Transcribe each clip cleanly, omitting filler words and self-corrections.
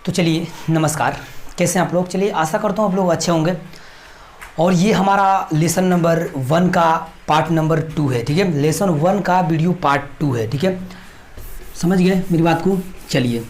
तो चलिए नमस्कार, कैसे हैं आप लोग। चलिए आशा करता हूँ आप लोग अच्छे होंगे। और ये हमारा लेसन नंबर 1 का पार्ट नंबर 2 है, ठीक है। लेसन 1 का वीडियो पार्ट 2 है, ठीक है। समझ गए मेरी बात को। चलिए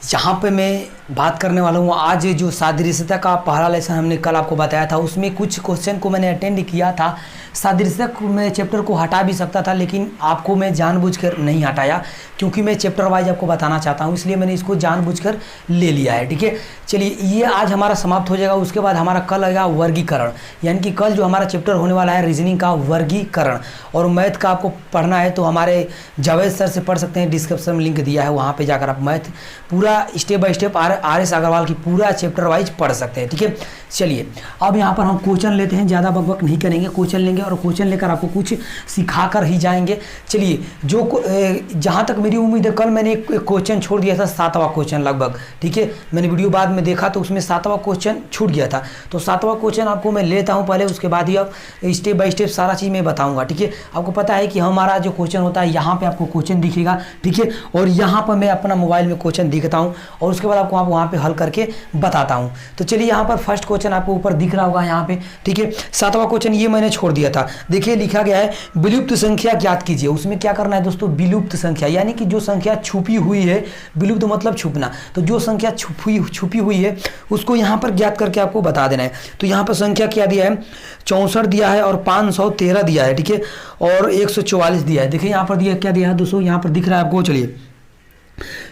यहाँ पे मैं बात करने वाला हूँ आज जो सादृश्यता का पहला लेसन हमने कल आपको बताया था, उसमें कुछ क्वेश्चन को मैंने अटेंड किया था। सादृश्यता में चैप्टर को हटा भी सकता था, लेकिन आपको मैं जानबूझकर नहीं हटाया, क्योंकि मैं चैप्टर वाइज आपको बताना चाहता हूँ, इसलिए मैंने इसको जानबूझकर ले लिया है, ठीक है। चलिए ये आज हमारा समाप्त हो जाएगा। उसके बाद हमारा कल आएगा वर्गीकरण, यानी कि कल जो हमारा चैप्टर होने वाला है रीजनिंग का वर्गीकरण। और मैथ का आपको पढ़ना है तो हमारे जावेद सर से पढ़ सकते हैं, डिस्क्रिप्शन में लिंक दिया है, वहाँ पर जाकर आप मैथ पूरा step by step R S. Agarwal की पूरा चैप्टर वाइज पढ़ सकते हैं, ठीक है। चलिए अब यहाँ पर हम क्वेश्चन लेते हैं, ज़्यादा बकबक नहीं करेंगे, क्वेश्चन लेंगे और क्वेश्चन लेकर आपको कुछ सिखा कर ही जाएंगे। चलिए जो जहाँ तक मेरी उम्मीद है, कल मैंने एक क्वेश्चन छोड़ दिया था, 7वां क्वेश्चन लगभग, ठीक है। मैंने वीडियो बाद में देखा तो उसमें 7वां क्वेश्चन छूट गया था, तो 7वां क्वेश्चन आपको मैं लेता हूँ पहले, उसके बाद ही अब स्टेप बाय स्टेप सारा चीज़ मैं बताऊँगा, ठीक है। आपको पता है कि हमारा जो क्वेश्चन होता है यहाँ पर आपको क्वेश्चन दिखेगा, ठीक है। और यहाँ पर मैं अपना मोबाइल में क्वेश्चन दिखता हूँ और उसके बाद आपको आप वहाँ पर हल करके बताता हूँ। तो चलिए यहाँ पर फर्स्ट क्वेश्चन आपको ऊपर दिख रहा होगा यहाँ पे, ठीक है। 7वां क्वेश्चन ये मैंने छोड़ दिया था। देखिए लिखा गया है विलुप्त संख्या ज्ञात कीजिए। उसमें क्या करना है दोस्तों, विलुप्त संख्या, यानी कि जो संख्या छुपी हुई है, विलुप्त मतलब छुपना, तो जो संख्या छुपी हुई है उसको यहाँ पर ज्ञात करके आपको बता देना है। तो यहाँ पर संख्या क्या दिया है, 64 दिया है और 513 दिया है, ठीक है। और 144 दिया है। देखिए यहाँ पर दिया क्या दिया है दोस्तों, यहाँ पर दिख रहा है आपको। चलिए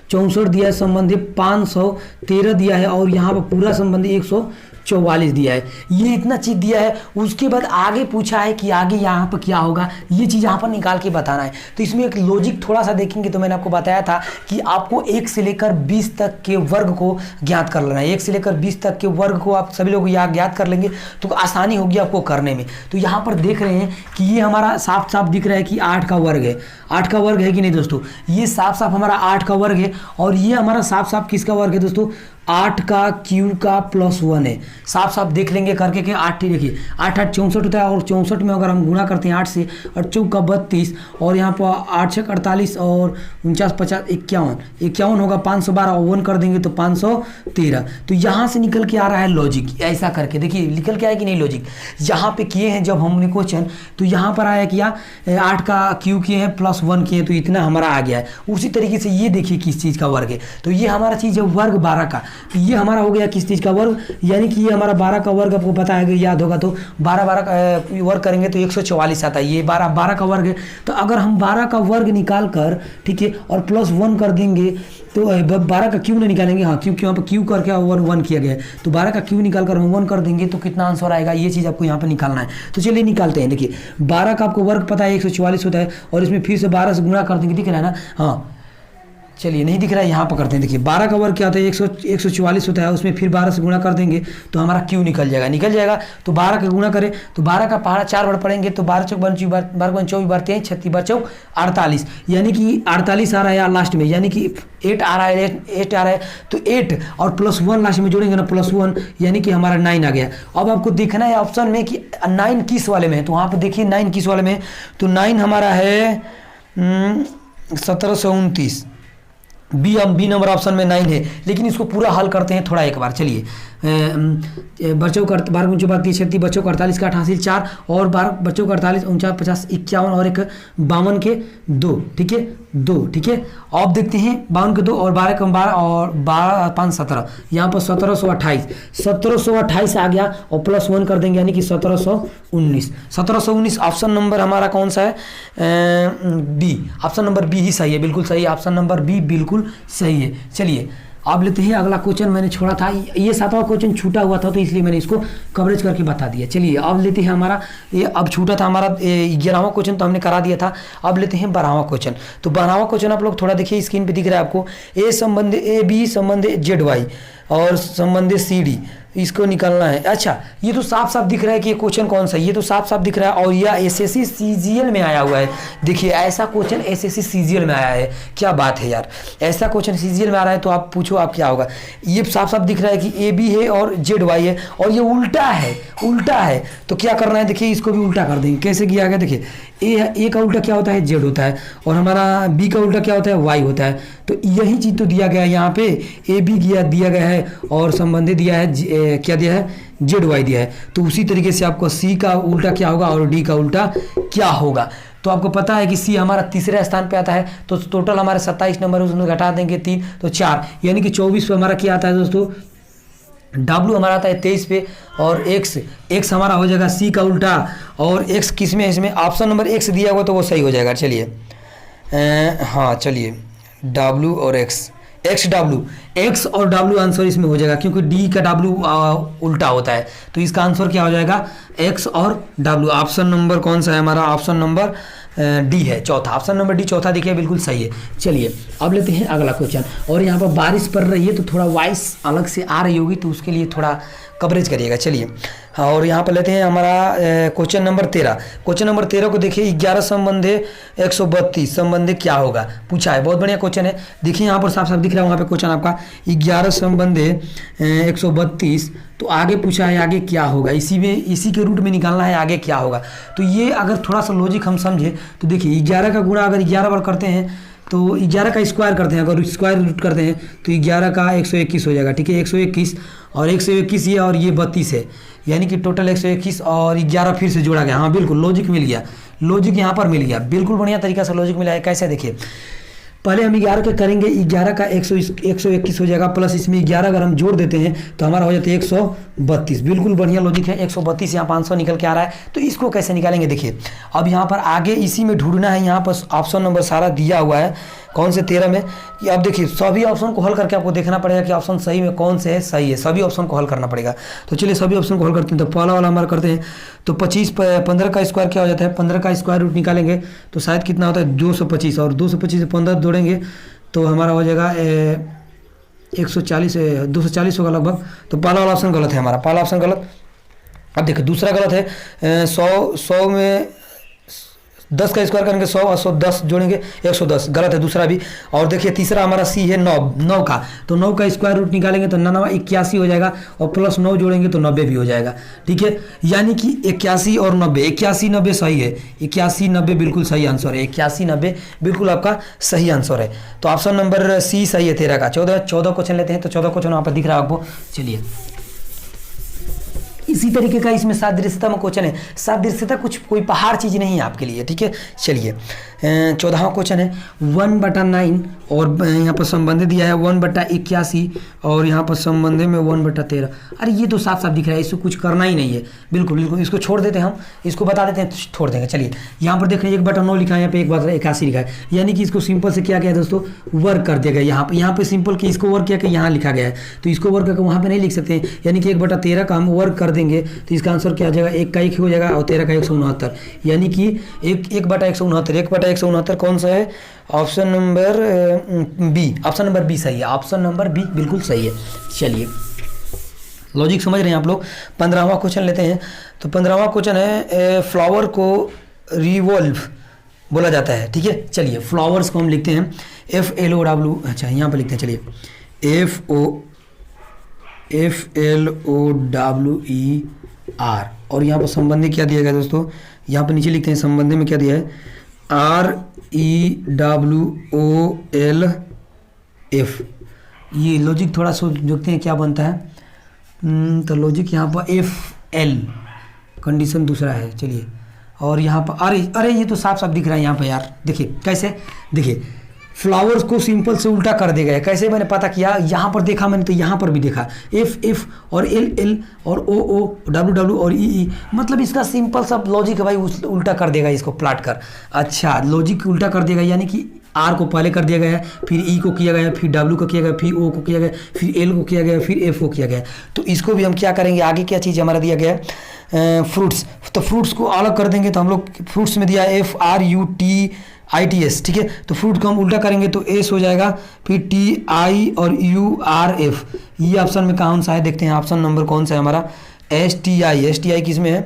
64 दिया है संबंधी, 513 दिया है और यहाँ पर पूरा संबंधी 144 दिया है। ये इतना चीज़ दिया है। उसके बाद आगे पूछा है कि आगे यहाँ पर क्या होगा, ये चीज़ यहाँ पर निकाल के बताना है। तो इसमें एक लॉजिक थोड़ा सा देखेंगे तो मैंने आपको बताया था कि आपको 1 से लेकर 20 तक के वर्ग को ज्ञात कर लेना है। 1 से लेकर 20 तक के वर्ग को आप सभी लोग यहाँ ज्ञात कर लेंगे तो आसानी होगी आपको करने में। तो यहाँ पर देख रहे हैं कि ये हमारा साफ साफ दिख रहा है कि 8 का वर्ग है। 8 का वर्ग है कि नहीं दोस्तों, ये साफ साफ हमारा 8 का वर्ग है। और ये हमारा साफ साफ किसका वर्ग है दोस्तों, 8 का क्यू का प्लस 1 है। साफ साफ देख लेंगे करके कि 8, देखिए 8 8 64 होता है और 64 में अगर हम गुणा करते हैं 8 से, 8 चौक का 32 और यहाँ पर 8 6 48 और 49 50 51 होगा, 512 और 1 कर देंगे तो 513। तो यहाँ से निकल के आ रहा है लॉजिक, ऐसा करके देखिए निकल के आया कि नहीं लॉजिक। यहाँ पे किए हैं जब हमने क्वेश्चन, तो यहाँ पर आया कि 8 का क्यू किए हैं प्लस 1 किए, तो इतना हमारा आ गया है। उसी तरीके से ये देखिए किस चीज़ का वर्ग है, तो ये हमारा चीज़ है वर्ग 12 का। तो ये हमारा हो गया किस चीज़ का वर्ग, यानी कि ये हमारा 12 का वर्ग आपको पता है, अगर याद होगा तो 12 का वर्ग करेंगे तो 144 आता है। ये 12 का वर्ग है। तो अगर हम 12 का वर्ग निकाल कर, ठीक है, और प्लस 1 कर देंगे तो 12 का क्यू नहीं निकालेंगे, हाँ क्योंकि यहाँ पर क्यू करके 1 किया गया है, तो 12 का क्यू निकाल कर हम 1 कर देंगे तो कितना आंसर आएगा, ये चीज़ आपको यहाँ पर निकालना है। तो चलिए निकालते हैं। देखिए 12 का आपको वर्ग पता है 144 होता है और इसमें फिर से 12 से गुणा कर देंगे, दिख रहा है ना, हाँ चलिए नहीं दिख रहा है, यहाँ पर करते हैं। देखिए 12 का वर्ग क्या होता है, 144 होता है, उसमें फिर 12 से गुणा कर देंगे तो हमारा क्यू निकल जाएगा। तो 12 का गुणा करें तो 12 का पहाड़ा 4 बार पढ़ेंगे तो 12 चौक 24 बार 23 36 बार चौक 48, यानी कि 48 आ रहा है यार लास्ट में, यानी कि 8 आ रहा है। तो 8 और प्लस 1 लास्ट में जोड़ेंगे ना, प्लस 1 यानी कि हमारा 9 आ गया। अब आपको देखना है ऑप्शन में कि 9 किस वाले में है, तो वहाँ पर देखिए 9 किस वाले में है, तो 9 हमारा है 1729। बी नंबर ऑप्शन में 9 है। लेकिन इसको पूरा हल करते हैं थोड़ा एक बार। चलिए बच्चों का 12 36 36 बच्चों का 48 का 88 4 और 12 बच्चों का 48 49 50 51 और एक 52 के 2, ठीक है 2, ठीक है। अब देखते हैं 52 के 2 और 12 का 12 और 12 5 17, यहाँ पर 1728 आ गया और प्लस 1 कर देंगे यानी कि 1719 ऑप्शन नंबर हमारा कौन सा है, बी। ऑप्शन नंबर बी ही सही है, बिल्कुल सही है, ऑप्शन नंबर बी बिल्कुल सही है। चलिए अब लेते हैं अगला क्वेश्चन। मैंने छोड़ा था, ये 7वां क्वेश्चन छूटा हुआ था तो इसलिए मैंने इसको कवरेज करके बता दिया। चलिए अब लेते हैं हमारा, ये अब छूटा था हमारा 11वां क्वेश्चन तो हमने करा दिया था। अब लेते हैं 12वां क्वेश्चन। तो 12वां क्वेश्चन आप लोग थोड़ा देखिए, स्क्रीन पे दिख रहा है आपको, ए संबंध ए बी संबंध जेड वाई और संबंध सी डी, इसको निकालना है। अच्छा ये तो साफ साफ दिख रहा है कि ये क्वेश्चन कौन सा है, ये तो साफ साफ दिख रहा है और यह एसएससी सीजीएल में आया हुआ है। देखिए ऐसा क्वेश्चन एसएससी सीजीएल में आया है, क्या बात है यार, ऐसा क्वेश्चन सीजीएल में आ रहा है तो आप पूछो आप क्या होगा। ये साफ साफ दिख रहा है कि ए बी है और जेड वाई है और ये उल्टा है। तो क्या करना है, देखिए इसको भी उल्टा कर देंगे। कैसे किया गया, देखिए ए का उल्टा क्या होता है, जेड होता है, और हमारा बी का उल्टा क्या होता है, वाई होता है। तो यही चीज़ तो दिया गया है यहाँ पे, ए बी दिया गया है और संबंधित दिया है क्या दिया है, जेड वाई दिया है। तो उसी तरीके से आपको सी का उल्टा क्या होगा और डी का उल्टा क्या होगा। तो आपको पता है कि सी हमारा तीसरे स्थान पे आता है, तो टोटल हमारे 27 नंबर उसमें घटा देंगे 3 तो 4, यानी कि 24 पे हमारा क्या आता है दोस्तों, डब्लू हमारा आता है 23 पे, और एक्स हमारा हो जाएगा सी का उल्टा, और एक्स किस में है, इसमें ऑप्शन नंबर एक्स दिया हुआ तो वो सही हो जाएगा। चलिए हाँ चलिए, डब्लू और एक्स और डब्लू आंसर इसमें हो जाएगा, क्योंकि डी का डब्लू उल्टा होता है, तो इसका आंसर क्या हो जाएगा, एक्स और डब्लू। ऑप्शन नंबर कौन सा है हमारा, ऑप्शन नंबर डी है, चौथा। ऑप्शन नंबर डी चौथा देखिए बिल्कुल सही है। चलिए अब लेते हैं अगला क्वेश्चन। और यहाँ पर बारिश पड़ रही है तो थोड़ा वॉइस अलग से आ रही होगी, तो उसके लिए थोड़ा कवरेज करिएगा। चलिए और यहाँ पर लेते हैं हमारा क्वेश्चन नंबर 13। क्वेश्चन नंबर 13 को देखिए, 11 संबंधे 132 संबंधे क्या होगा पूछा है। बहुत बढ़िया क्वेश्चन है, देखिए यहाँ पर साफ साफ दिख रहा है वहाँ पे क्वेश्चन आपका, 11 संबंधे 132, तो आगे पूछा है आगे क्या होगा, इसी के रूट में निकालना है आगे क्या होगा। तो ये अगर थोड़ा सा लॉजिक हम समझे तो देखिए, 11 का गुणा अगर 11 बार करते हैं तो 11 का स्क्वायर करते हैं, अगर स्क्वायर रूट करते हैं तो 11 का 121 हो जाएगा। ठीक है, 121 और 121 ये और ये 32 है, यानी कि टोटल 121 और 11 फिर से जोड़ा गया। हाँ बिल्कुल लॉजिक मिल गया, लॉजिक यहाँ पर मिल गया, बिल्कुल बढ़िया तरीका से लॉजिक मिला है। कैसे देखिए, पहले हम 11 का करेंगे, 11 का 121 हो जाएगा, प्लस इसमें 11 अगर हम जोड़ देते हैं तो हमारा हो जाता है 132। बिल्कुल बढ़िया लॉजिक है, 132 यहाँ 500 निकल के आ रहा है। तो इसको कैसे निकालेंगे देखिए, अब यहाँ पर आगे इसी में ढूंढना है। यहाँ पर ऑप्शन नंबर सारा दिया हुआ है, कौन से 13 में, कि अब देखिए सभी ऑप्शन को हल करके आपको देखना पड़ेगा कि ऑप्शन सही में कौन से है, सही है, सभी ऑप्शन को हल करना पड़ेगा। तो चलिए सभी ऑप्शन को हल करते हैं। तो पहला वाला हमारा करते हैं, तो 15 का स्क्वायर क्या हो जाता है, 15 का स्क्वायर रूट निकालेंगे तो शायद कितना होता है 225, और 225 से 15 जोड़ेंगे तो हमारा हो जाएगा 140 240 होगा लगभग। तो पहला वाला ऑप्शन गलत है हमारा, पहला ऑप्शन गलत। अब देखिए दूसरा गलत है, 100 में 10 का स्क्वायर करेंगे 100 और 110 जोड़ेंगे 110, गलत है दूसरा भी। और देखिए तीसरा हमारा सी है 9 का, तो 9 का स्क्वायर रूट निकालेंगे तो 9 81 हो जाएगा, और प्लस 9 जोड़ेंगे तो 90 भी हो जाएगा। ठीक है, यानी कि 81 और 90, 81 90 सही है, 81 90 बिल्कुल सही आंसर है, 81 90 बिल्कुल आपका सही आंसर है। तो ऑप्शन नंबर सी सही है 13 का। 14 क्वेश्चन लेते हैं, तो 14 क्वेश्चन वहाँ पर दिख रहा है आपको। चलिए इसी तरीके का इसमें सादृश्यता में क्वेश्चन है, सादृश्यता कुछ कोई पहाड़ चीज़ नहीं है आपके लिए। ठीक है, चलिए 14वां क्वेश्चन है 1/9, और यहाँ पर संबंध दिया है 1/81, और यहाँ पर संबंध में 1/13। अरे ये तो साफ साफ दिख रहा है, इसको कुछ करना ही नहीं है, बिल्कुल बिल्कुल इसको छोड़ देते हैं, हम इसको बता देते हैं, छोड़ देंगे। चलिए यहाँ पर देख रहे हैं 1/9 लिखा है, यहाँ पे 1/81 लिखा है, यानी कि इसको सिंपल से क्या गया दोस्तों, वर्क कर दिया गया। यहाँ पे सिंपल कि इसको वर्क किया कि यहाँ लिखा गया है, तो इसको वर्क करके वहाँ पे नहीं लिख सकते, यानी कि 1/13 का हम वर्क कर देंगे तो इसका आंसर क्या आ जाएगा, 1 का 1 हो जाएगा और 13 का 169, यानी कि 1/169 कौन सा है, option number B, option number B सही है, ऑप्शन नंबर बी बिल्कुल सही है। चलिए लॉजिक समझ रहे हैं आप लोग। 15वां क्वेश्चन लेते हैं, तो 15वां क्वेश्चन है फ्लावर को रिवॉल्व बोला जाता है। ठीक है, चलिए फ्लावर्स को हम लिखते हैं FLOW, अच्छा यहाँ पर लिखते हैं, चलिए FLOWER, और यहाँ पर संबंधी क्या दिया गया दोस्तों, यहाँ पर नीचे लिखते हैं संबंधी में क्या दिया है, REWOLF। ये लॉजिक थोड़ा सा देखते हैं क्या बनता है, तो लॉजिक यहाँ पर FL कंडीशन दूसरा है। चलिए और यहाँ पर अरे ये तो साफ साफ दिख रहा है यहाँ पर यार, देखिए कैसे, देखिए फ्लावर्स को सिंपल से उल्टा कर दिया गया। कैसे मैंने पता किया, यहाँ पर देखा मैंने तो यहाँ पर भी देखा, F और L और O W और E, मतलब इसका सिंपल सा लॉजिक है भाई, उल्टा कर देगा इसको प्लाट कर। अच्छा लॉजिक उल्टा कर देगा, यानी कि R को पहले कर दिया गया है, फिर E को किया गया, फिर W को किया गया, फिर O को किया गया, फिर L को किया गया, फिर F को किया गया। तो इसको भी हम क्या करेंगे, आगे क्या चीज़ हमारा दिया गया है, फ्रूट्स, तो फ्रूट्स को अलग कर देंगे। तो हम लोग फ्रूट्स में दिया है FRUTITS। ठीक है, तो फ्रूट को हम उल्टा करेंगे तो S हो जाएगा, फिर TI और URF। ये ऑप्शन में कौन सा है देखते हैं, ऑप्शन नंबर कौन सा है हमारा, STI किस में है,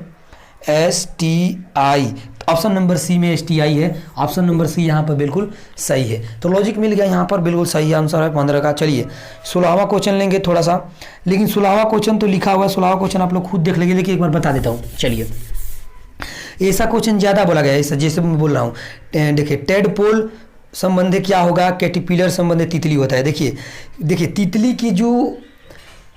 STI, ऑप्शन नंबर सी में STI है, ऑप्शन नंबर सी यहाँ पर बिल्कुल सही है। तो लॉजिक मिल गया यहाँ पर, बिल्कुल सही आंसर है 15 का। चलिए 16वां क्वेश्चन लेंगे थोड़ा सा, लेकिन 16वां क्वेश्चन तो लिखा हुआ है, 16वां क्वेश्चन आप लोग खुद देख लेंगे, लेकिन एक बार बता देता हूँ। चलिए ऐसा क्वेश्चन ज़्यादा बोला गया है, ऐसा जैसे मैं बोल रहा हूँ। देखिए टेडपोल संबंधी क्या होगा, कैटरपिलर संबंधी तितली होता है। देखिए तितली की जो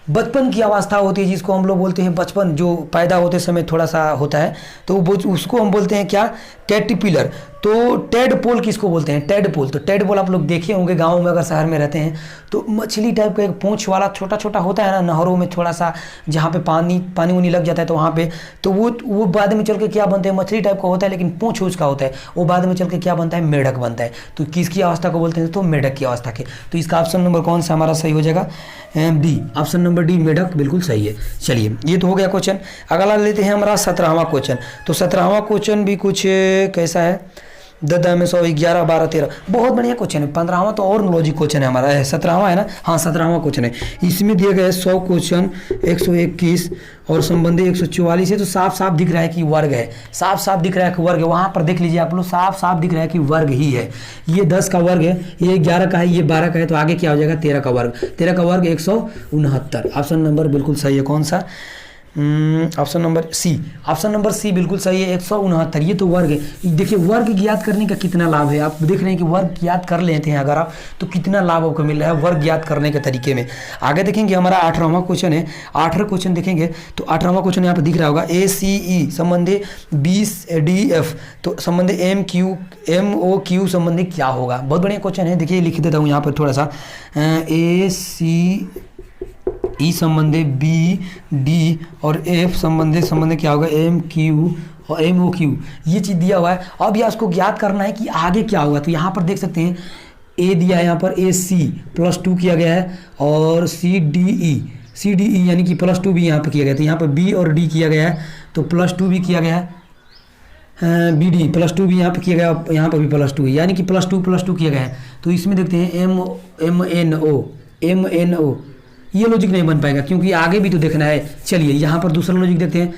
बचपन की अवस्था होती है, जिसको हम लोग बोलते हैं बचपन, जो पैदा होते समय थोड़ा सा होता है, तो वो उसको हम बोलते हैं क्या, कैटरपिलर। तो टेडपोल किसको बोलते हैं, टेडपोल। तो टेडपोल आप लोग देखे होंगे गाँव में, अगर शहर में रहते हैं तो मछली टाइप का एक पूंछ वाला छोटा छोटा होता है ना, नहरों में थोड़ा सा जहाँ पे पानी उनी लग जाता है तो वहाँ पे, तो वो बाद में चल के क्या बनते हैं, मछली टाइप का होता है लेकिन पूंछ उसका होता है, वो बाद में चल के क्या बनता है, मेढक बनता है। तो किसकी अवस्था को बोलते हैं, तो मेढक की अवस्था के। तो इसका ऑप्शन नंबर कौन सा हमारा सही हो जाएगा, डी, ऑप्शन नंबर डी, मेढक बिल्कुल सही है। चलिए ये तो हो गया क्वेश्चन। अगला लेते हैं हमारा 17वां क्वेश्चन। तो 17वां क्वेश्चन भी कुछ कैसा है, 10 में 100, 11, 12, 13, बहुत बढ़िया क्वेश्चन है। 15वां तो और लॉजिक क्वेश्चन है हमारा, 17वां है ना, हाँ 17वां क्वेश्चन है। इसमें दिए गए 100 क्वेश्चन 121 और संबंधी 144 है। तो साफ साफ दिख रहा है कि वर्ग है, साफ साफ दिख रहा है कि वर्ग है। वहाँ पर देख लीजिए आप लोग, साफ साफ दिख रहा है कि वर्ग ही है। ये 10 का वर्ग है, ये 11 का है, ये 12 का है, तो आगे क्या हो जाएगा, 13 का वर्ग। 13 का वर्ग 169। ऑप्शन नंबर बिल्कुल सही है, कौन सा, option number C. Option number C बिल्कुल सही है, 169। ये तो वर्ग है। देखिए वर्ग ज्ञात करने का कितना लाभ है, आप देख रहे हैं कि वर्ग ज्ञात कर लेते हैं अगर आप, तो कितना लाभ आपको मिल रहा है वर्ग ज्ञात करने के तरीके में। आगे देखेंगे हमारा 18वां क्वेश्चन है। 18 क्वेश्चन देखेंगे तो 18वां क्वेश्चन यहाँ पर दिख रहा होगा, ACE संबंधी BDF, तो संबंधी MOQ संबंधी क्या होगा। बहुत बढ़िया क्वेश्चन है। देखिए लिख देता हूँ यहाँ पर थोड़ा सा, ACE संबंधी BD और F संबंधी क्या होगा, MQ और MOQ, ये चीज़ दिया हुआ है। अब यह उसको ज्ञात करना है कि आगे क्या होगा। तो यहाँ पर देख सकते हैं A दिया है, यहाँ पर AC +2 किया गया है, और CDE यानी कि +2 भी यहाँ पर किया गया। तो यहाँ पर B और D किया गया है, तो +2 भी किया गया है, BD +2 भी यहाँ पर किया गया, यहाँ पर भी +2 यानी कि +2 किया गया है। तो इसमें देखते हैं MNO, ये लॉजिक नहीं बन पाएगा क्योंकि आगे भी तो देखना है। चलिए यहाँ पर दूसरा लॉजिक देखते हैं।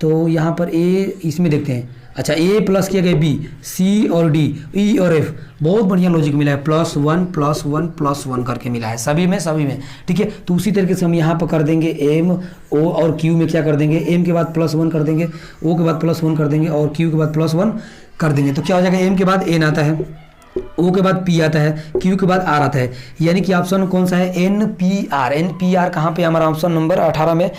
तो यहाँ पर A, इसमें देखते हैं, अच्छा A प्लस किया गया B, C और D, E और F, बहुत बढ़िया लॉजिक मिला है, +1 करके मिला है सभी में। ठीक है, तो उसी तरीके से हम यहाँ पर कर देंगे M, O और Q में क्या कर देंगे, M के बाद +1 कर देंगे, O के बाद +1 कर देंगे और Q के बाद +1 कर देंगे। तो क्या हो जाएगा, M के बाद N आता है, O के बाद P आता है, Q के बाद R आता है, यानी कि ऑप्शन कौन सा है, NPR कहाँ पे हमारा ऑप्शन नंबर 18 में,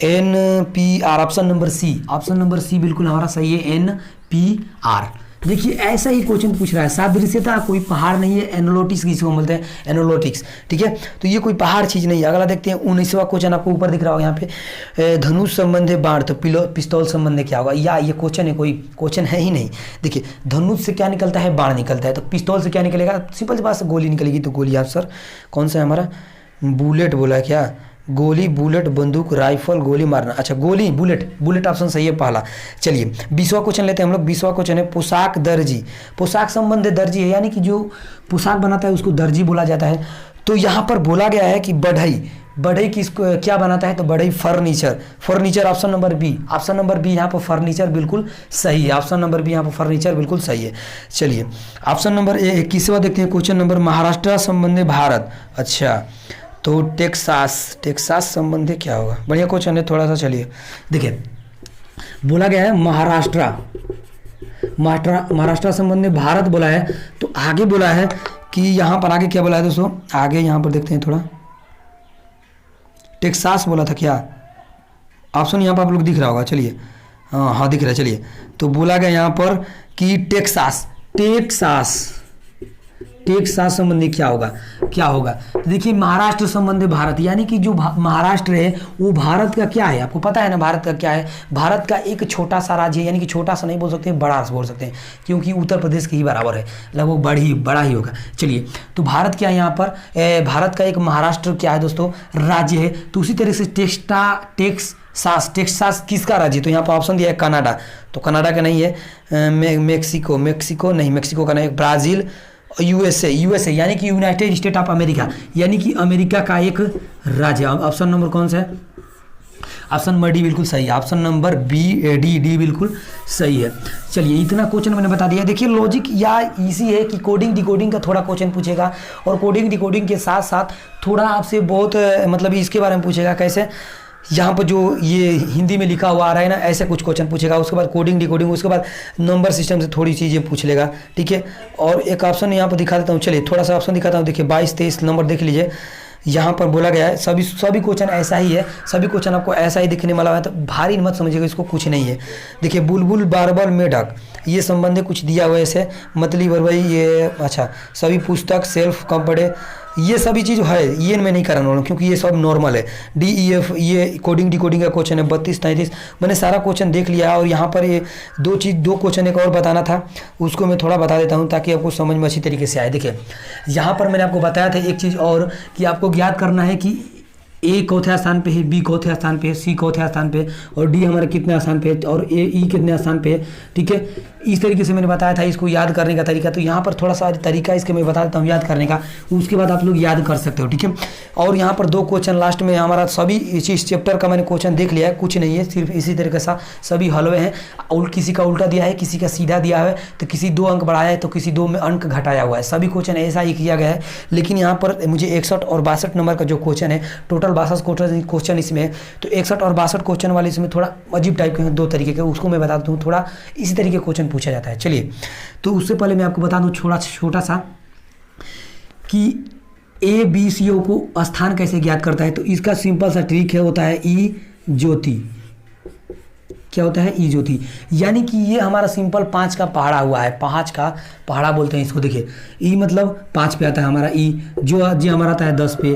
NPR ऑप्शन नंबर सी बिल्कुल हमारा सही है, NPR। देखिए ऐसा ही क्वेश्चन पूछ रहा है, सादृश्यता कोई पहाड़ नहीं है, एनालिटिक्स जिसको बोलते हैं, एनालिटिक्स। ठीक है, तो ये कोई पहाड़ चीज़ नहीं है। अगला देखते हैं 19वां क्वेश्चन, आपको ऊपर दिख रहा होगा यहाँ पे, धनुष संबंधी बाण, तो पिस्तौल संबंधी क्या होगा, या ये क्वेश्चन है, कोई क्वेश्चन है ही नहीं। देखिए धनुष से क्या निकलता है, बाण निकलता है, तो पिस्तौल से क्या निकलेगा, सिंपल सी बात से गोली निकलेगी। तो गोली आंसर कौन सा है हमारा, बुलेट बोला है क्या, गोली, बुलेट, बंदूक, राइफल, गोली मारना, अच्छा गोली, बुलेट ऑप्शन सही है पहला। चलिए 20वां क्वेश्चन लेते हैं हम लोग। 20वां क्वेश्चन है पोशाक दर्जी, पोशाक संबंधी दर्जी है, यानी कि जो पोशाक बनाता है उसको दर्जी बोला जाता है। तो यहाँ पर बोला गया है कि बढ़ई किसको क्या बनाता है, तो बढ़ई फर्नीचर ऑप्शन नंबर बी यहाँ पर फर्नीचर बिल्कुल सही है, ऑप्शन नंबर बी यहाँ पर फर्नीचर बिल्कुल सही है। चलिए ऑप्शन नंबर 21वां देखते हैं क्वेश्चन नंबर, महाराष्ट्र संबंधी भारत, अच्छा तो टेक्सास संबंधी क्या होगा, बढ़िया क्वेश्चन है थोड़ा सा। चलिए देखिए बोला गया है महाराष्ट्र संबंधी भारत बोला है, तो आगे बोला है कि यहाँ पर आगे क्या बोला है दोस्तों, आगे यहाँ पर देखते हैं थोड़ा, टेक्सास बोला था क्या, ऑप्शन यहाँ पर आप लोग दिख रहा होगा। चलिए हाँ दिख रहा है। चलिए तो बोला गया यहाँ पर कि टेक्सास संबंधी क्या होगा। तो देखिए महाराष्ट्र संबंधी भारत, यानी कि जो महाराष्ट्र है वो भारत का क्या है, आपको पता है ना भारत का क्या है, भारत का एक छोटा सा राज्य है, यानी कि छोटा सा नहीं बोल सकते, बड़ा बोल सकते हैं, क्योंकि उत्तर प्रदेश के ही बराबर है, लगभग बड़ा ही होगा। चलिए तो भारत क्या है यहाँ पर, भारत का एक महाराष्ट्र क्या है दोस्तों, राज्य है। तो उसी तरह से टेक्सास किसका राज्य, तो यहाँ पर ऑप्शन दिया है कनाडा, तो कनाडा का नहीं है, मेक्सिको नहीं, मेक्सिको का नहीं, ब्राज़ील, यूएसए यानी कि यूनाइटेड स्टेट ऑफ अमेरिका, यानी कि अमेरिका का एक राज्य। ऑप्शन नंबर कौन सा है, ऑप्शन नंबर डी बिल्कुल सही है, ऑप्शन नंबर डी बिल्कुल सही है। चलिए इतना क्वेश्चन मैंने बता दिया। देखिए लॉजिक या इजी है कि कोडिंग डिकोडिंग का थोड़ा क्वेश्चन पूछेगा, और कोडिंग डिकोडिंग के साथ साथ थोड़ा आपसे बहुत मतलब इसके बारे में पूछेगा, कैसे यहाँ पर जो ये हिंदी में लिखा हुआ आ रहा है ना, ऐसे कुछ क्वेश्चन पूछेगा। उसके बाद कोडिंग डिकोडिंग, उसके बाद नंबर सिस्टम से थोड़ी चीज़ें पूछ लेगा, ठीक है। और एक ऑप्शन यहाँ पर दिखा देता हूँ, चलिए थोड़ा सा ऑप्शन दिखाता हूँ। देखिए 22-23 नंबर देख लीजिए, यहाँ पर बोला गया है सभी क्वेश्चन ऐसा ही है, सभी क्वेश्चन आपको ऐसा ही दिखने वाला है, तो भारी मत समझिएगा, इसको कुछ नहीं है। देखिए बुलबुल बारबल मेढक, ये संबंधी कुछ दिया हुआ है ऐसे, मतली बरबई, ये अच्छा सभी पुस्तक सेल्फ कंपड़े, ये सभी चीज़ है, ये मैं नहीं कराने वाला हूँ क्योंकि ये सब नॉर्मल है। DEF ये कोडिंग डिकोडिंग का क्वेश्चन है 32-33, मैंने सारा क्वेश्चन देख लिया है। और यहाँ पर ये दो क्वेश्चन एक और बताना था, उसको मैं थोड़ा बता देता हूँ ताकि आपको समझ में अच्छी तरीके से आए। देखिए यहाँ पर मैंने आपको बताया था एक चीज़ और, कि आपको ज्ञात करना है कि ए चौथे स्थान पे है, बी चौथे स्थान पे है, सी चौथे स्थान पे, और डी हमारे कितने स्थान पे है, और ई कितने स्थान पे है, ठीक है। इस तरीके से मैंने बताया था इसको याद करने का तरीका। तो यहाँ पर थोड़ा सा तरीका इसके मैं बता देता हूँ याद करने का, उसके बाद आप लोग याद कर सकते हो, ठीक है। और यहाँ पर 2 क्वेश्चन लास्ट में, हमारा सभी इस चैप्टर का मैंने क्वेश्चन देख लिया है, कुछ नहीं है, सिर्फ इसी तरीके से सभी हलवे हैं। किसी का उल्टा दिया है, किसी का सीधा दिया है, तो किसी 2 अंक बढ़ाया है तो किसी 2 में अंक घटाया हुआ है, सभी क्वेश्चन ऐसा ही किया गया है। लेकिन यहाँ पर मुझे 61 और 62 नंबर का जो क्वेश्चन है, टोटल 62 क्वेश्चन इसमें है, तो 61 और 62 क्वेश्चन वाले इसमें थोड़ा अजीब टाइप के हैं, 2 तरीके के, उसको मैं बता दूँ, थोड़ा इसी तरीके क्वेश्चन पूछा जाता है। चलिए तो उससे पहले मैं आपको बता दूं छोटा सा कि ABCO को स्थान कैसे ज्ञात करता है। तो इसका सिंपल सा ट्रिक है, होता है ई ज्योति। क्या होता है? ई ज्योति। यानी कि ये हमारा सिंपल 5 का पहाड़ा हुआ है, 5 का पहाड़ा बोलते हैं इसको। देखिए ई मतलब 5 पे आता है हमारा ई, जो जी हमारा आता है 10 पे,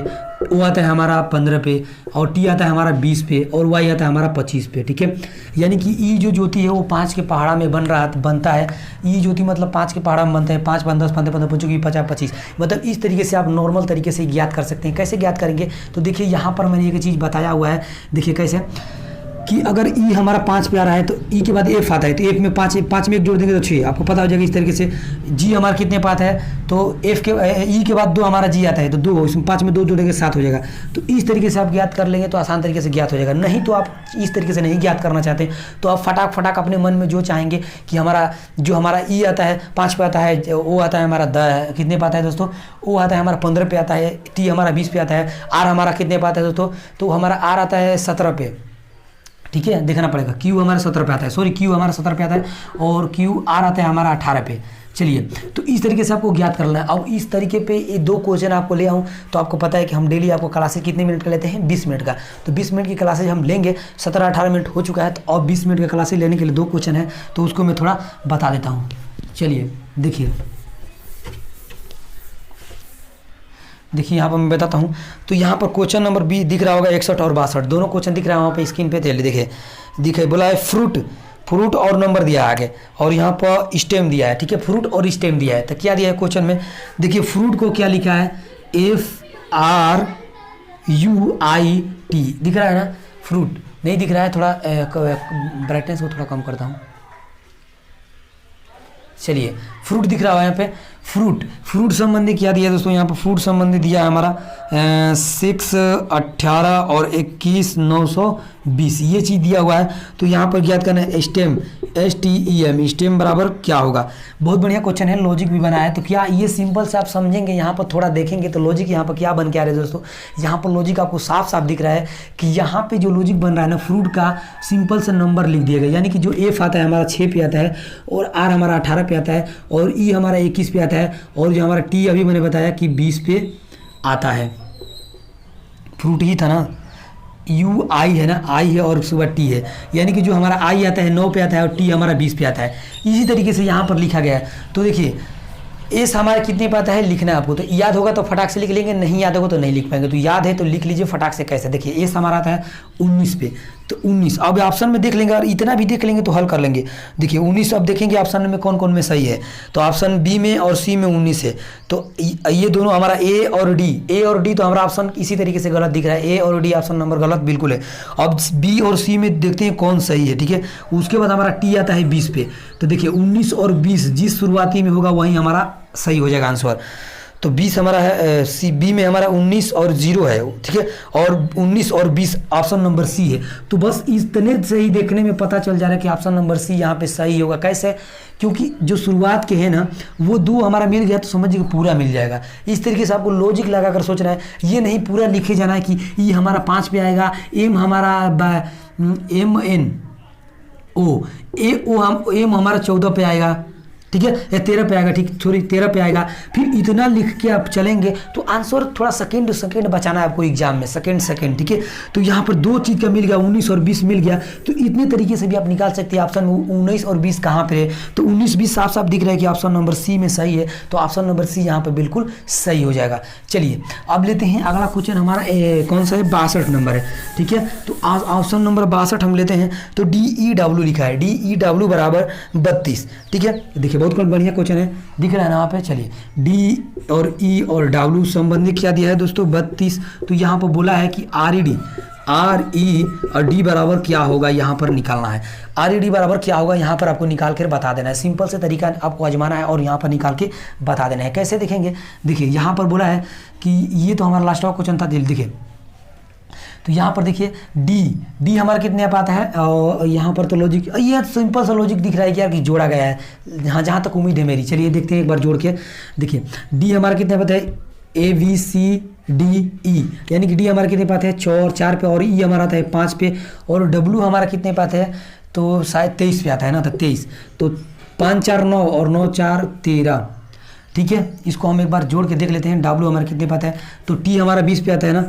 ओ आता है हमारा 15 पे, और टी आता है हमारा 20 पे, और वाई आता है हमारा 25 पे, ठीक है। यानी कि ई जो ज्योति है वो 5 के पहाड़ा में बनता है। ई ज्योति मतलब 5 के पहाड़ा में बनता है, 5 5 10 15 15 25 50 25, मतलब इस तरीके से आप नॉर्मल तरीके से ज्ञात कर सकते हैं। कैसे ज्ञात करेंगे? तो देखिए यहाँ पर मैंने एक चीज़ बताया हुआ है, देखिए कैसे कि अगर ई हमारा 5 पे आ रहा है तो ई के बाद एफ आता है, तो एफ में 5 में 1 जोड़ देंगे तो 6, आपको पता हो जाएगा इस तरीके से। जी हमारा कितने पात है, तो एफ के ई के बाद 2 हमारा जी आता है, तो 2, इसमें 5 में 2 जोड़ेंगे 7 हो जाएगा। तो इस तरीके से आप ज्ञात कर लेंगे तो आसान तरीके से ज्ञात हो जाएगा। नहीं तो आप इस तरीके से नहीं ज्ञात करना चाहते तो आप फटाक अपने मन में जो चाहेंगे कि जो हमारा ई आता है 5 पे आता है, ओ आता है हमारा कितने पे आता है दोस्तों, ओ आता है हमारा 15 पे आता है, टी हमारा 20 पे आता है, आर हमारा कितने पे आता है दोस्तों, तो हमारा आर आता है 17 पे, ठीक है, देखना पड़ेगा। क्यू हमारा 17 पे आता है, सॉरी क्यू हमारा 17 पे आता है, और क्यू आर आता है हमारा 18 पे। चलिए तो इस तरीके से आपको ज्ञात करना है। अब इस तरीके पे ये 2 क्वेश्चन आपको ले आऊँ तो आपको पता है कि हम डेली आपको क्लासेस कितने मिनट का लेते हैं, 20 मिनट का। तो 20 मिनट की क्लासेज हम लेंगे, 17-18 मिनट हो चुका है, तो अब 20 मिनट का क्लासेज लेने के लिए 2 क्वेश्चन है, तो उसको मैं थोड़ा बता देता हूँ। चलिए देखिए यहाँ पर मैं बताता हूँ। तो यहाँ पर क्वेश्चन नंबर 20 दिख रहा होगा, 61 और 62 दोनों क्वेश्चन दिख रहा है वहाँ पे स्क्रीन पे। चलिए देखिए बोला है फ्रूट और नंबर दिया है आगे, और यहाँ पर स्टेम दिया है, ठीक है, फ्रूट और स्टेम दिया है। तो क्या दिया है क्वेश्चन में, देखिए फ्रूट को क्या लिखा है, FRUIT दिख रहा है ना, फ्रूट नहीं दिख रहा है, थोड़ा ब्राइटनेस को थोड़ा कम करता हूँ। चलिए फ्रूट दिख रहा है यहाँ पे, फ्रूट संबंधी क्या दिया है दोस्तों, यहाँ पर फ्रूट संबंधी दिया है हमारा 6, 18 और 21, 920, ये चीज़ दिया हुआ है। तो यहाँ पर ज्ञात करना है स्टेम, STEM, स्टेम बराबर क्या होगा। बहुत बढ़िया क्वेश्चन है, लॉजिक भी बनाया है। तो क्या ये सिंपल से आप समझेंगे, यहाँ पर थोड़ा देखेंगे तो लॉजिक यहाँ पर क्या बन के आ रहा है दोस्तों, यहाँ पर लॉजिक आपको साफ साफ दिख रहा है कि यहाँ पे जो लॉजिक बन रहा है ना, फ्रूट का सिंपल से नंबर लिख दिया गया। यानी कि जो एफ आता है हमारा 6 पे आता है, और आर हमारा 18 पे आता है, और ई हमारा 21 पे आता है, और जो हमारा टी अभी मैंने बताया कि 20 पे आता है। फ्रूट ही था ना, यू आई है ना, आई है और उसके बाद टी है, यानी कि जो हमारा आई आता है 9 पे आता है, और टी हमारा 20 पे आता है। इसी तरीके से यहाँ पर लिखा गया है। तो देखिए एस हमारा कितने पे आता है लिखना है आपको, तो याद होगा तो फटाक से लिख लेंगे, नहीं याद होगा तो नहीं लिख पाएंगे। तो याद है तो लिख लीजिए फटाक से। कैसे? देखिए एस हमारा आता है 19 पे, तो 19 अब ऑप्शन में देख लेंगे, और इतना भी देख लेंगे तो हल कर लेंगे। देखिए 19 अब देखेंगे ऑप्शन में कौन कौन में सही है, तो ऑप्शन बी में और सी में 19 है। तो ये दोनों हमारा ए और डी, तो हमारा ऑप्शन इसी तरीके से गलत दिख रहा है, ए और डी ऑप्शन नंबर गलत बिल्कुल है। अब बी और सी में देखते हैं कौन सही है, ठीक है। उसके बाद हमारा टी आता है 20 पे, तो देखिए 19 और 20 जिस शुरुआती में होगा वहीं हमारा सही हो जाएगा आंसर। तो 20 हमारा है, सी बी में हमारा 19 और 0 है, ठीक है, और 19 और 20 ऑप्शन नंबर सी है। तो बस इतने से ही देखने में पता चल जा रहा है कि ऑप्शन नंबर सी यहाँ पे सही होगा। कैसे? क्योंकि जो शुरुआत के हैं ना वो 2 हमारा मिल गया तो समझिए कि पूरा मिल जाएगा। इस तरीके से आपको लॉजिक लगा कर सोचना है, ये नहीं पूरा लिखे जाना है कि ई हमारा 5 पे आएगा, एम हमारा एम एन ओ ए ओ हम एम हमारा 14 पे आएगा, ठीक है, या 13 पे आएगा, ठीक, सॉरी 13 पे आएगा। फिर इतना लिख के आप चलेंगे तो आंसर थोड़ा सेकंड बचाना है आपको एग्जाम में, सेकंड, ठीक है। तो यहाँ पर 2 चीज़ का मिल गया, 19 और 20 मिल गया। तो इतने तरीके से भी आप निकाल सकते हैं ऑप्शन 19 और 20 कहाँ पे है। तो 19-20 साफ साफ दिख रहा है कि ऑप्शन नंबर सी में सही है, तो ऑप्शन नंबर सी यहाँ पर बिल्कुल सही हो जाएगा। चलिए अब लेते हैं अगला क्वेश्चन हमारा कौन सा है, 62 नंबर है, ठीक है। तो ऑप्शन नंबर 62 हम लेते हैं। तो DEW लिखा है, DEW बराबर 32, ठीक है। देखिए बहुत बढ़िया क्वेश्चन है, दिख रहा है ना वहाँ पे। चलिए डी और ई और डब्ल्यू संबंधित क्या दिया है दोस्तों, 32। तो यहाँ पर बोला है कि RE और डी बराबर क्या होगा, यहाँ पर निकालना है। RED बराबर क्या होगा यहाँ पर आपको निकाल कर बता देना है। सिंपल से तरीका आपको आजमाना है और यहाँ पर निकाल के बता देना है। कैसे देखेंगे, देखिए यहाँ पर बोला है कि ये तो हमारा लास्ट का क्वेश्चन था, देखिए तो यहाँ पर देखिए डी हमारा कितने पे आता है, और यहाँ पर तो लॉजिक ये सिंपल सा लॉजिक दिख रहा है कि यार कि जोड़ा गया है, जहाँ तक उम्मीद है मेरी। चलिए देखते हैं एक बार जोड़ के। देखिए डी हमारा कितने पे आता है, ABCDE, यानी कि डी हमारा कितने पे आता है 4 पे, और ई हमारा आता है 5 पे, और डब्ल्यू हमारा कितने पे आता है, तो शायद 23 पे आता है ना, तो 23। तो 5 4 9 और 9 4 13, ठीक है। इसको हम एक बार जोड़ के देख लेते हैं। डब्ल्यू हमारा कितने पे आता है, तो टी हमारा 20 पे आता है ना,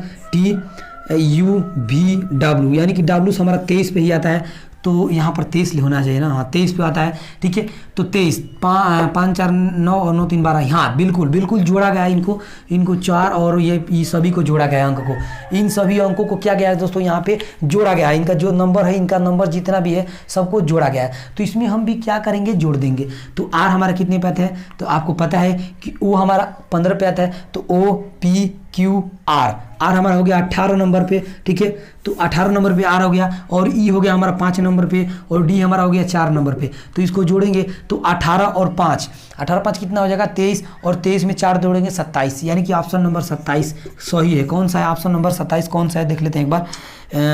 TUVW, यानी कि डब्ल्यू हमारा 23 पे ही आता है। तो यहाँ पर 23 होना चाहिए ना, हाँ 23 पे आता है, ठीक है। तो 23 5 4 9 और 9 3 12, हाँ बिल्कुल जोड़ा गया है इनको 4 और ये सभी को जोड़ा गया है अंक को। इन सभी अंकों को क्या गया है दोस्तों, यहाँ पे जोड़ा गया है। इनका जो नंबर है, इनका नंबर जितना भी है सबको जोड़ा गया है। तो इसमें हम भी क्या करेंगे, जोड़ देंगे। तो आर हमारा कितने पे आता है, तो आपको पता है कि ओ हमारा 15 पे आता है, तो OPQR हमारा हो गया 18 नंबर पे, ठीक है। तो 18 नंबर पे आर हो गया, और ई हो गया हमारा 5 नंबर पे, और डी हमारा हो गया 4 नंबर पे। तो इसको जोड़ेंगे तो 18 और 5 कितना हो जाएगा 23, और 23 में 4 जोड़ेंगे 27, यानी कि ऑप्शन नंबर 27 सही है। कौन सा है ऑप्शन नंबर 27, कौन सा है देख लेते हैं एक बार।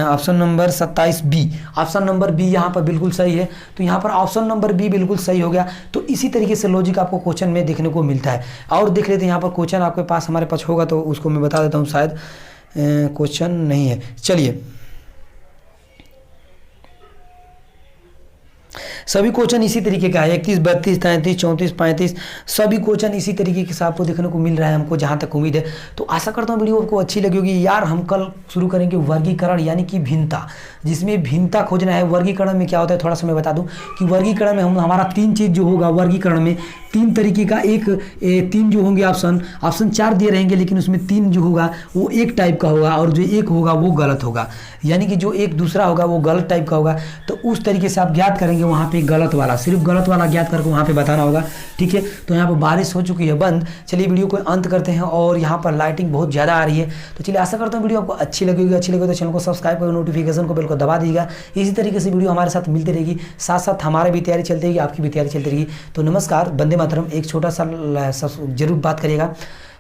Option number 27 b, option number b यहाँ पर बिल्कुल सही है। तो यहाँ पर ऑप्शन नंबर बी बिल्कुल सही हो गया। तो इसी तरीके से लॉजिक आपको क्वेश्चन में देखने को मिलता है। और देख लेते हैं यहाँ पर क्वेश्चन आपके पास हमारे पास होगा तो उसको मैं बता देता हूँ, शायद क्वेश्चन नहीं है। चलिए सभी क्वेश्चन इसी तरीके का है, 31 32 33 34 35 सभी क्वेश्चन इसी तरीके के आपको देखने को मिल रहा है हमको, जहाँ तक उम्मीद है। तो आशा करता हूँ वीडियो आपको अच्छी लगी होगी। यार हम कल शुरू करेंगे वर्गीकरण, यानी कि भिन्नता, जिसमें भिन्नता खोजना है। वर्गीकरण में क्या होता है थोड़ा सा मैं बता दूं कि वर्गीकरण में हमारा 3 चीज़ जो होगा वर्गीकरण में, 3 तरीके का 3 जो होंगे ऑप्शन 4 दिए रहेंगे, लेकिन उसमें 3 जो होगा वो एक टाइप का होगा, और जो एक होगा वो गलत होगा, यानी कि जो एक दूसरा होगा वो गलत टाइप का होगा। तो उस तरीके से आप ज्ञात करेंगे वहाँ पे गलत वाला, सिर्फ गलत वाला ज्ञात करके वहाँ पे बताना होगा, ठीक है। तो यहाँ पर बारिश हो चुकी है बंद। चलिए वीडियो को अंत करते हैं, और यहाँ पर लाइटिंग बहुत ज़्यादा आ रही है। तो चलिए आशा करता हूँ वीडियो आपको अच्छी लगी तो चैनल को सब्सक्राइब करो, नोटिफिकेशन को बिल को दबा दीजिएगा। इसी तरीके से वीडियो हमारे साथ मिलती रहेगी, साथ साथ हमारी भी तैयारी चलती रहेगी, आपकी भी तैयारी चलती रहेगी। तो नमस्कार, वंदे मातरम। एक छोटा सा जरूर बात करिएगा,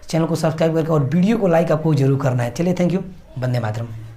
चैनल को सब्सक्राइब करके, और वीडियो को लाइक आपको जरूर करना है। चलिए थैंक यू, वंदे मातरम।